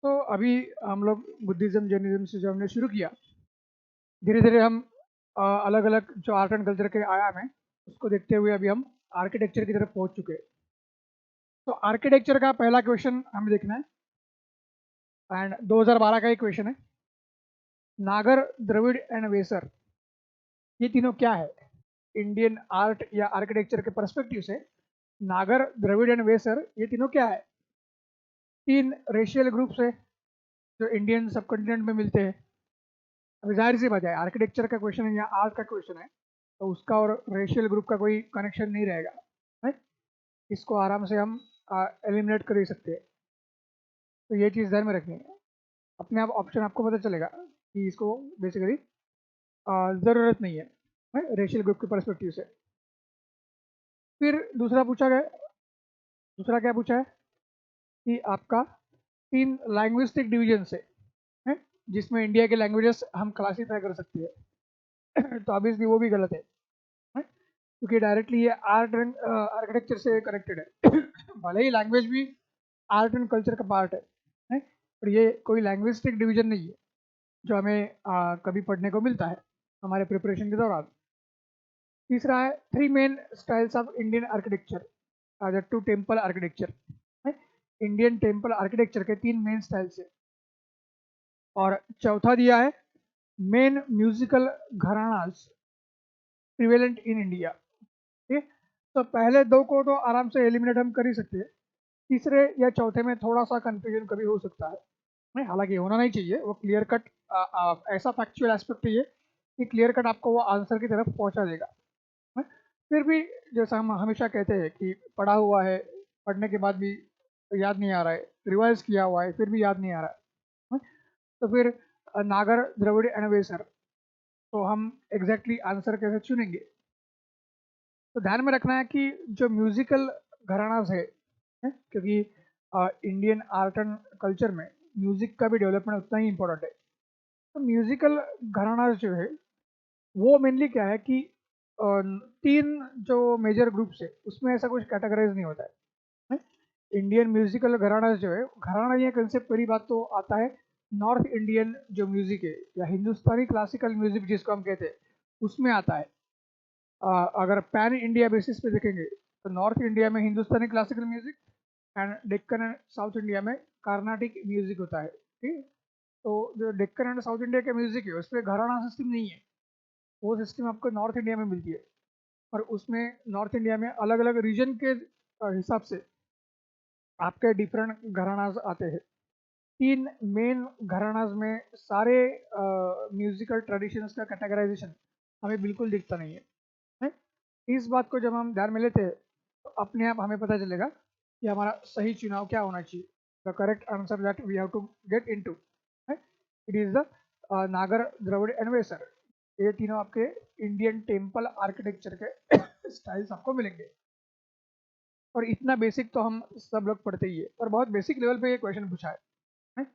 तो अभी हम लोग बुद्धिज़्म, जैनिज़्म से जो हमने शुरू किया, धीरे-धीरे हम अलग अलग जो आर्ट एंड कल्चर के आयाम हैं, उसको देखते हुए अभी हम आर्किटेक्चर की तरफ पहुँच चुके हैं। तो आर्किटेक्चर का पहला क्वेश्चन हमें देखना है, एंड 2012 का एक क्वेश्चन है। नागर, द्रविड़ एंड वेसर, ये तीनों क्या है? इंडियन आर्ट या आर्किटेक्चर के पर्सपेक्टिव से नागर, द्रविड़ एंड वेसर, ये तीनों क्या है? 3 रेशियल ग्रुप्स है जो इंडियन सबकॉन्टिनेंट में मिलते हैं। अभी ज़ाहिर सी बात है, आर्किटेक्चर का क्वेश्चन है या आर्ट का क्वेश्चन है, तो उसका और रेशियल ग्रुप का कोई कनेक्शन नहीं रहेगा, राइट? इसको आराम से हम एलिमिनेट कर ही सकते हैं। तो ये चीज़ ध्यान में रखनी है। अपने आप ऑप्शन आपको पता चलेगा कि इसको बेसिकली ज़रूरत नहीं है रेशियल ग्रुप के पर्सपेक्टिव से। फिर दूसरा क्या पूछा है कि आपका 3 लैंग्विस्टिक डिवीजन है, जिसमें इंडिया के लैंग्वेजेस हम क्लासीफाई कर सकते हैं। तो ऑब्वियसली वो भी गलत है? क्योंकि डायरेक्टली ये आर्ट एंड आर्किटेक्चर से कनेक्टेड है। भले ही लैंग्वेज भी आर्ट एंड कल्चर का पार्ट है, पर ये कोई लैंग्विस्टिक डिवीजन नहीं है जो हमें कभी पढ़ने को मिलता है हमारे प्रिपरेशन के दौरान। तीसरा है 3 main styles of Indian architecture, the two temple architecture है। इंडियन टेम्पल आर्किटेक्चर के 3 मेन स्टाइल्स है। और चौथा दिया है main musical gharanas prevalent in India. ठीक है, तो पहले 2 को तो आराम से एलिमिनेट हम कर ही सकते हैं। तीसरे या चौथे में थोड़ा सा कंफ्यूजन कभी हो सकता है, नहीं, हालांकि होना नहीं चाहिए। वो क्लियर कट ऐसा फैक्चुअल एस्पेक्ट है ये कि क्लियर कट आपको वो आंसर की तरफ पहुंचा देगा, है? फिर भी जैसा हम हमेशा कहते हैं कि पढ़ा हुआ है, पढ़ने के बाद भी याद नहीं आ रहा है, रिवाइज किया हुआ है फिर भी याद नहीं आ रहा है? तो फिर नागर, द्रविड़ एंड वेसर, तो हम एग्जैक्टली आंसर कैसे चुनेंगे? तो ध्यान में रखना है कि जो म्यूजिकल घरानास है, क्योंकि इंडियन आर्ट एंड कल्चर में म्यूजिक का भी डेवलपमेंट उतना ही इम्पोर्टेंट है। तो म्यूजिकल घरानास जो है वो मेनली क्या है कि 3 जो मेजर ग्रुप्स है उसमें ऐसा कुछ कैटेगराइज नहीं होता है? इंडियन म्यूजिकल घराना जो है, घराना ये कंसेप्ट पहली बात तो आता है नॉर्थ इंडियन जो म्यूजिक है या हिंदुस्तानी क्लासिकल म्यूजिक जिसको हम कहते हैं, उसमें आता है। अगर पैन इंडिया बेसिस पे देखेंगे तो नॉर्थ इंडिया में Hindustani classical music and Deccan and south India में कार्नाटिक म्यूजिक होता है। ठीक है, तो जो डेक्कन एंड साउथ इंडिया के म्यूजिक है उस पर घराना सिस्टम नहीं है। वो सिस्टम आपको नॉर्थ इंडिया में मिलती है, और उसमें नॉर्थ इंडिया में अलग अलग रीजन के हिसाब से आपके डिफरेंट घरानाज आते हैं। 3 मेन घरानाज में सारे म्यूजिकल ट्रेडिशंस का कैटेगराइजेशन हमें बिल्कुल दिखता नहीं है? इस बात को जब हम ध्यान में लेते हैं तो अपने आप हमें पता चलेगा कि हमारा सही चुनाव क्या होना चाहिए। The correct answer that we have to get into, it is the Nagara, Dravida and Vesara. ये तीनों आपके इंडियन टेम्पल आर्किटेक्चर के स्टाइल्स आपको मिलेंगे। और इतना बेसिक तो हम सब लोग पढ़ते ही है, और बहुत बेसिक लेवल पे ये क्वेश्चन पूछा है?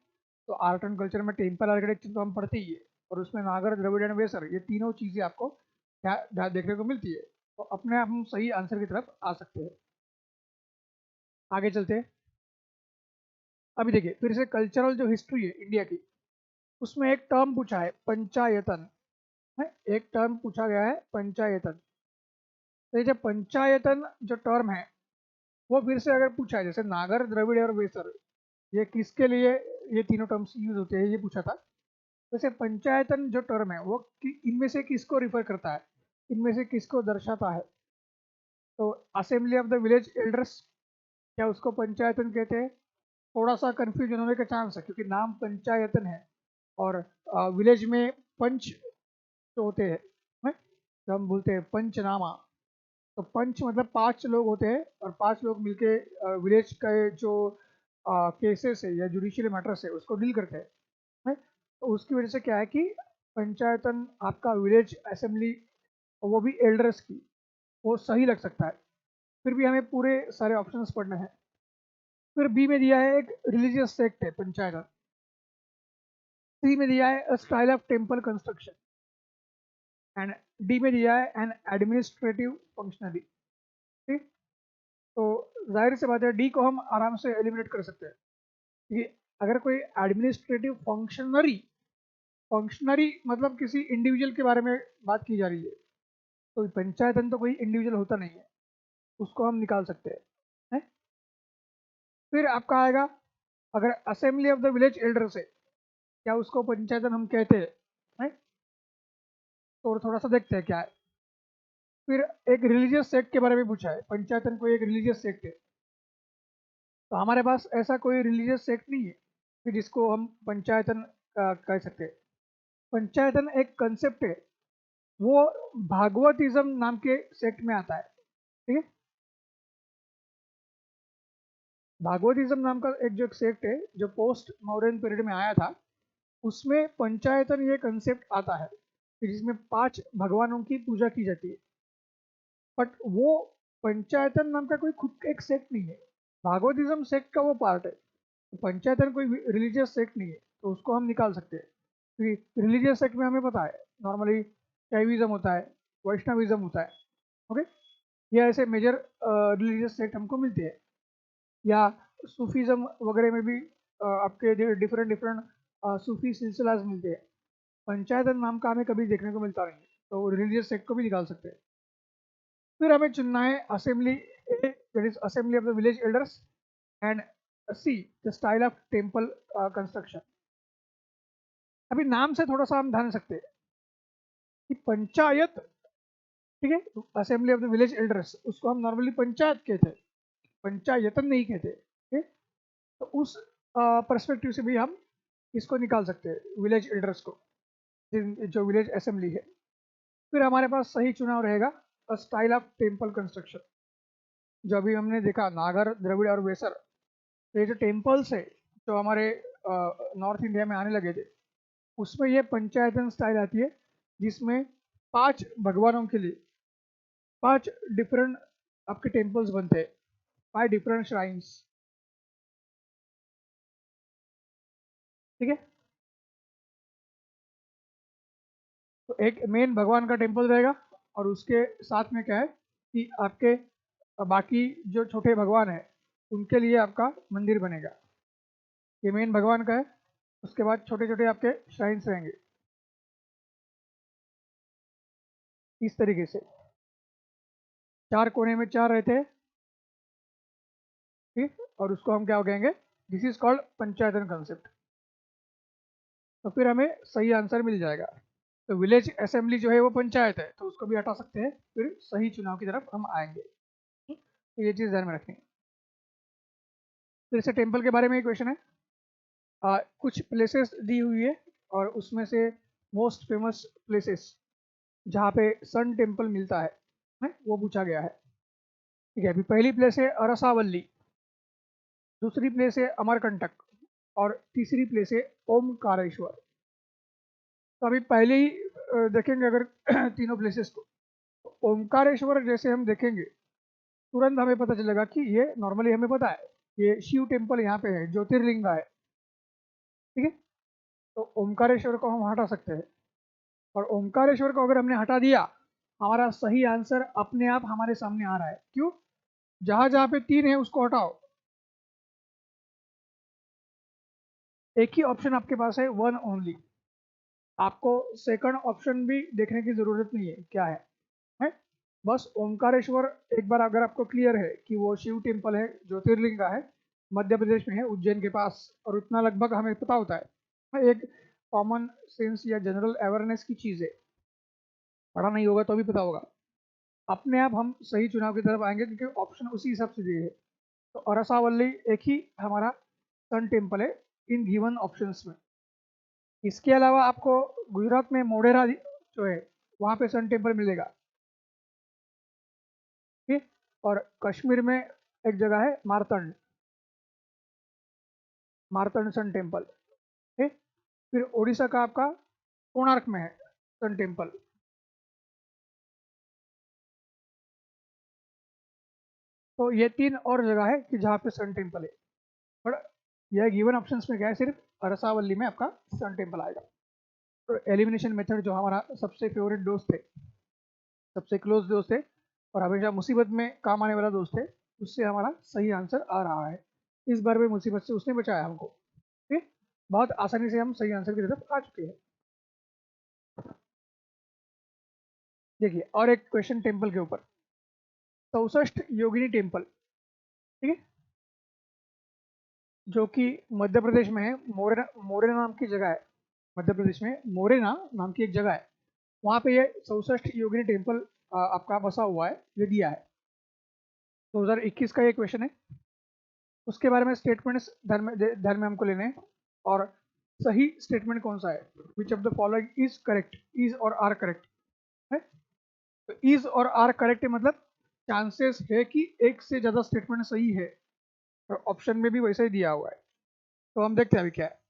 तो आर्ट एंड कल्चर में टेम्पल आर्किटेक्चर तो हम पढ़ते ही है, और उसमें नागर, द्रविड़ एंड वेसर, ये तीनों चीज़ें आपको देखने को मिलती है। तो अपने आप हम सही आंसर की तरफ आ सकते हैं। आगे चलते हैं। अभी देखिए फिर से कल्चरल जो हिस्ट्री है इंडिया की, उसमें एक टर्म पूछा है पंचायतन, है? एक टर्म पूछा गया है पंचायतन। तो ये जो पंचायतन जो टर्म है वो फिर से अगर पूछा है, जैसे नागर, द्रविड़ और वेसर, ये किसके लिए ये तीनों टर्म्स यूज होते हैं ये पूछा था। वैसे पंचायतन जो टर्म है वो इनमें से किसको रिफर करता है, इनमें से किसको दर्शाता है? तो assembly of the village elders, क्या उसको पंचायतन कहते हैं? थोड़ा सा कंफ्यूजन होने का चांस है क्योंकि नाम पंचायतन है, और विलेज में पंच जो होते हैं, जो हम बोलते हैं पंचनामा, तो पंच मतलब 5 लोग होते हैं और 5 लोग मिलके विलेज का जो केसेस है या जुडिशियल मैटर्स है उसको डील करते हैं। तो उसकी वजह से क्या है कि पंचायतन आपका विलेज असेंबली, वो भी एल्डर्स की, वो सही लग सकता है। फिर भी हमें पूरे सारे ऑप्शंस पढ़ने हैं। फिर बी में दिया है एक रिलीजियस सेक्ट है पंचायतन। सी में दिया है style of temple construction, and D में दिया है एन एडमिनिस्ट्रेटिव फंक्शनली। ठीक, तो जाहिर सी बात है डी को हम आराम से एलिमिनेट कर सकते हैं, क्योंकि अगर कोई एडमिनिस्ट्रेटिव फंक्शनरी मतलब किसी इंडिविजुअल के बारे में बात की जा रही है, तो पंचायतन तो कोई इंडिविजुअल होता नहीं है, उसको हम निकाल सकते हैं। फिर आपका आएगा, अगर assembly of the village elders है, क्या उसको पंचायतन हम कहते हैं? तो थोड़ा सा देखते हैं क्या है। फिर एक रिलीजियस सेक्ट के बारे में पूछा है, पंचायतन कोई एक रिलीजियस सेक्ट है, तो हमारे पास ऐसा कोई रिलीजियस सेक्ट नहीं है कि जिसको हम पंचायतन कह सकते हैं। पंचायतन एक कंसेप्ट है, वो भागवतिज्म नाम के सेक्ट में आता है। ठीक है, भागवतिज्म नाम का एक जो सेक्ट है जो पोस्ट मौर्यन पीरियड में आया था, उसमें पंचायतन ये कंसेप्ट आता है कि जिसमें 5 भगवानों की पूजा की जाती है। बट वो पंचायतन नाम का कोई खुद का एक सेक्ट नहीं है, भागवतिज्म सेक्ट का वो पार्ट है। पंचायतन कोई रिलीजियस सेक्ट नहीं है, तो उसको हम निकाल सकते हैं। क्योंकि रिलीजियस सेक्ट में हमें पता है नॉर्मली शैविज्म होता है, वैष्णविज्म होता है। ओके, ये ऐसे मेजर रिलीजियस सेक्ट हमको मिलते हैं, या सूफीज़म वगैरह में भी आपके डिफरेंट डिफरेंट सूफी सिलसिलाज मिलते हैं। पंचायतन नाम का हमें कभी देखने को मिलता नहीं है, तो रिलीजियस सेक्ट को भी निकाल सकते हैं। फिर हमें चुनना है assembly A, that is assembly of the village elders, and see the style of temple construction. अभी नाम से थोड़ा सा हम ध्यान सकते हैं कि पंचायत, ठीक है, assembly of the village elders, उसको हम नॉर्मली पंचायत कहते हैं, पंचायतन नहीं कहते। ठीक है, तो उस पर्सपेक्टिव से भी हम इसको निकाल सकते हैं, विलेज एल्डर्स को, जो विलेज असेंबली है। फिर हमारे पास सही चुनाव रहेगा स्टाइल ऑफ टेम्पल कंस्ट्रक्शन। जो अभी हमने देखा नागर, द्रविड़ और वेसर, तो ये जो टेम्पल्स है जो हमारे नॉर्थ इंडिया में आने लगे थे, उसमें ये पंचायतन स्टाइल आती है, जिसमें 5 भगवानों के लिए 5 डिफरेंट आपके टेम्पल्स बनते हैं, 5 डिफरेंट श्राइन्स। ठीक है, तो एक मेन भगवान का टेम्पल रहेगा, और उसके साथ में क्या है कि आपके बाकी जो छोटे भगवान हैं उनके लिए आपका मंदिर बनेगा। ये मेन भगवान का है, उसके बाद छोटे छोटे आपके श्राइन्स रहेंगे इस तरीके से, 4 कोने में 4 रहते हैं। ठीक, और उसको हम क्या कहेंगे, this is called Panchayatana concept. तो फिर हमें सही आंसर मिल जाएगा। तो विलेज असेंबली जो है वो पंचायत है, तो उसको भी हटा सकते हैं, फिर सही चुनाव की तरफ हम आएंगे। तो ये चीज़ ध्यान में रखनी है। फिर से टेम्पल के बारे में क्वेश्चन है, कुछ प्लेसेस दी हुई है, और उसमें से मोस्ट फेमस प्लेसेस जहाँ पे सन टेम्पल मिलता है वो पूछा गया है। ठीक है, अभी पहली प्लेस है अरसावल्ली, दूसरी प्लेस है अमरकंटक, और तीसरी प्लेस है ओमकारेश्वर। तो अभी पहले ही देखेंगे अगर तीनों प्लेसेस को, तो ओमकारेश्वर जैसे हम देखेंगे तुरंत हमें पता चलेगा कि ये नॉर्मली हमें पता है ये शिव टेम्पल यहाँ पे है, ज्योतिर्लिंग है। ठीक है, तो ओमकारेश्वर को हम हटा सकते हैं, और ओमकारेश्वर को अगर हमने हटा दिया, हमारा सही आंसर अपने आप हमारे सामने आ रहा है। क्यों? जहां जहां पे 3 है उसको हटाओ, एक ही ऑप्शन आपके पास है, वन ओनली। आपको सेकंड ऑप्शन भी देखने की जरूरत नहीं है क्या है? बस ओमकारेश्वर एक बार अगर आपको क्लियर है कि वो शिव टेम्पल है, ज्योतिर्लिंग का है, मध्य प्रदेश में है, उज्जैन के पास, और उतना लगभग हमें पता होता है, एक कॉमन सेंस या जनरल अवेयरनेस की चीज़ है, पढ़ा नहीं होगा तो भी पता होगा, अपने आप हम सही चुनाव की तरफ आएंगे, क्योंकि ऑप्शन उसी हिसाब से दिए है। तो अरसावल्ली एक ही हमारा सन टेम्पल है इन गिवन ऑप्शंस में। इसके अलावा आपको गुजरात में मोढेरा जो है वहाँ पे सन टेम्पल मिलेगा। ठीक, और कश्मीर में एक जगह है मारतंड, मारतंड सन टेम्पल। ठीक, फिर उड़ीसा का आपका कोणार्क में है सन टेम्पल। तो ये 3 और जगह है कि जहाँ पे सन टेम्पल है, पर यह गिवन ऑप्शंस में क्या है, सिर्फ अरसावल्ली में आपका सन टेम्पल आएगा। तो एलिमिनेशन मेथड जो हमारा सबसे फेवरेट दोस्त है, सबसे क्लोज दोस्त है, और हमेशा मुसीबत में काम आने वाला दोस्त है, उससे हमारा सही आंसर आ रहा है। इस बार भी मुसीबत से उसने बचाया हमको। ठीक है, बहुत आसानी से हम सही आंसर की तरफ आ चुके हैं। देखिए और एक क्वेश्चन टेम्पल के ऊपर, 64 योगिनी टेम्पल, ठीक है, जो कि मध्य प्रदेश में है। मोरेना मोरेना नाम की जगह है, मध्य प्रदेश में मोरेना नाम की एक जगह है, वहाँ पे ये 64 योगिनी टेम्पल आपका बसा हुआ है, ये दिया है। 2021 का ये क्वेश्चन है। उसके बारे में स्टेटमेंट्स ध्यान में हमको लेने हैं, और सही स्टेटमेंट कौन सा है, which of the following is correct, is और आर करेक्ट है। तो इज और आर करेक्ट है मतलब चांसेस है कि एक से ज़्यादा स्टेटमेंट सही है, और ऑप्शन में भी वैसा ही दिया हुआ है। तो हम देखते हैं अभी क्या है।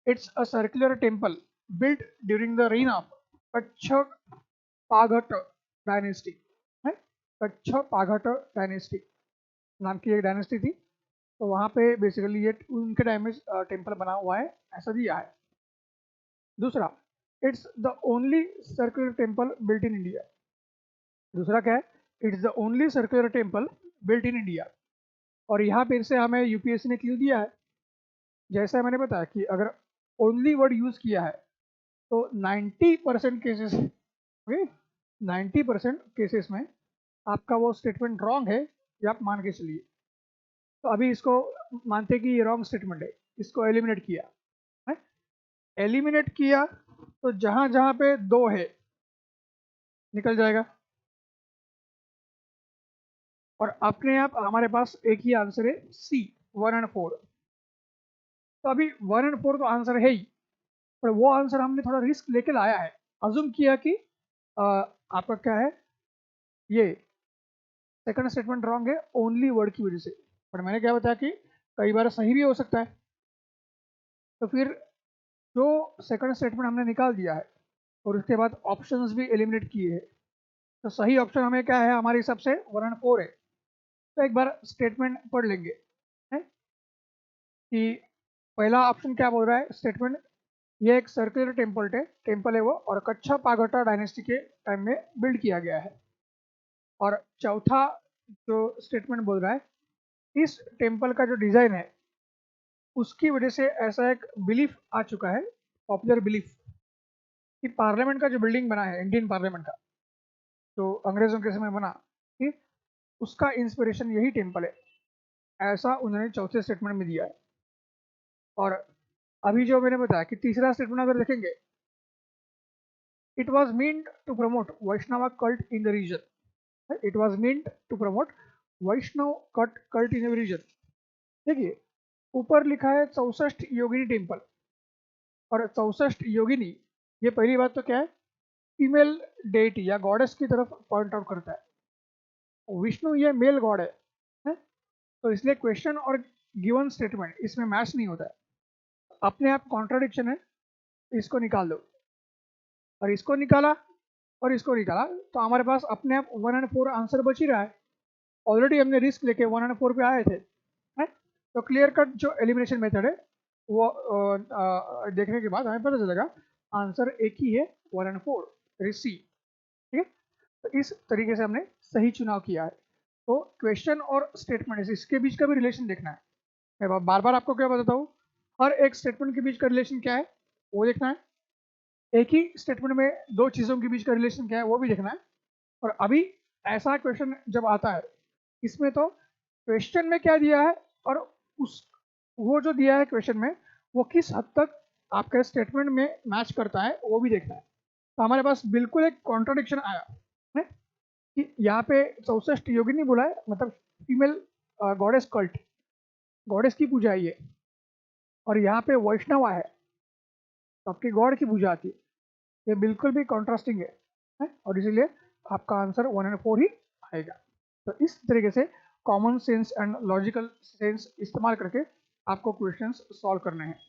It's a circular temple built during the reign of Kachchhapaghata dynasty है। कच्छ पाघट डायनेस्टी नाम की एक डायनेस्टी थी, तो वहाँ पे बेसिकली ये उनके टाइम में टेम्पल बना हुआ है, ऐसा दिया है। दूसरा, it's the only circular temple built in India. दूसरा क्या है, it's the only circular temple built in India. और यहाँ फिर से हमें यूपीएससी ने क्लू दिया है। जैसा मैंने बताया कि अगर ओनली वर्ड यूज़ किया है तो 90% केसेस, ओके, 90% केसेस में आपका वो स्टेटमेंट रॉन्ग है, ये आप मान के चलिए। तो अभी इसको मानते कि ये रॉन्ग स्टेटमेंट है, इसको एलिमिनेट किया है। एलिमिनेट किया तो जहाँ जहाँ पे 2 है निकल जाएगा, और अपने आप हमारे पास एक ही आंसर है, सी 1 और 4। तो अभी 1 और 4 तो आंसर है ही, पर वो आंसर हमने थोड़ा रिस्क लेके लाया है। अज्यूम किया कि आपका क्या है, ये सेकंड स्टेटमेंट रॉन्ग है ओनली वर्ड की वजह से, पर मैंने क्या बताया कि कई बार सही भी हो सकता है। तो फिर जो सेकंड स्टेटमेंट हमने निकाल दिया है और उसके बाद ऑप्शंस भी एलिमिनेट किए हैं, तो सही ऑप्शन हमें क्या है, हमारे हिसाब से 1 और 4 है। तो एक बार स्टेटमेंट पढ़ लेंगे है कि पहला ऑप्शन क्या बोल रहा है स्टेटमेंट, ये एक सर्कुलर टेम्पल है वो, और कच्छ पाघटा डायनेस्टी के टाइम में बिल्ड किया गया है। और चौथा जो स्टेटमेंट बोल रहा है, इस टेम्पल का जो डिज़ाइन है उसकी वजह से ऐसा एक बिलीफ आ चुका है, पॉपुलर बिलीफ, कि पार्लियामेंट का जो बिल्डिंग बना है, इंडियन पार्लियामेंट का जो अंग्रेज़ों के समय बना, कि उसका इंस्पिरेशन यही टेम्पल है, ऐसा उन्होंने चौथे स्टेटमेंट में दिया है। और अभी जो मैंने बताया कि तीसरा स्टेटमेंट अगर देखेंगे, it was meant to promote Vaishnava cult in the region. It was meant to promote Vaishnava cult in the region. देखिए ऊपर लिखा है 64 योगिनी टेम्पल, और 64 योगिनी, ये पहली बात तो क्या है, फीमेल डेटी या गॉडेस की तरफ पॉइंट आउट करता है। विष्णु ये मेल गॉड है? तो इसलिए क्वेश्चन और गिवन स्टेटमेंट इसमें मैच नहीं होता है, अपने आप कॉन्ट्राडिक्शन है, इसको निकाल दो। और इसको निकाला और इसको निकाला तो हमारे पास अपने आप 1 और 4 आंसर बच ही रहा है। ऑलरेडी हमने रिस्क लेके 1 और 4 पे आए थे है? तो क्लियर कट जो एलिमिनेशन मेथड है वो देखने के बाद हमें पता चलेगा आंसर एक ही है, 1 और 4 सी। ठीक है, तो इस तरीके से हमने सही चुनाव किया है। तो क्वेश्चन और स्टेटमेंट इसके बीच का भी रिलेशन देखना है। मैं बार बार आपको क्या बताता हूँ, हर एक स्टेटमेंट के बीच का रिलेशन क्या है वो देखना है, एक ही स्टेटमेंट में 2 चीज़ों के बीच का रिलेशन क्या है वो भी देखना है। और अभी ऐसा क्वेश्चन जब आता है, इसमें तो क्वेश्चन में क्या दिया है और उस वो जो दिया है क्वेश्चन में वो किस हद तक आपके स्टेटमेंट में मैच करता है वो भी देखना है। तो हमारे पास बिल्कुल एक कॉन्ट्राडिक्शन आया है कि यहाँ पे 64 योगिनी बोला है, मतलब फीमेल गॉडेस कल्ट, गॉडेस की पूजा है ये, और यहाँ पे वैष्णवा है तो आपकी गॉड की पूजा आती है। ये बिल्कुल भी कॉन्ट्रास्टिंग है? और इसीलिए आपका आंसर 1 और 4 ही आएगा। तो इस तरीके से common sense and logical sense इस्तेमाल करके आपको क्वेश्चंस सॉल्व करने हैं।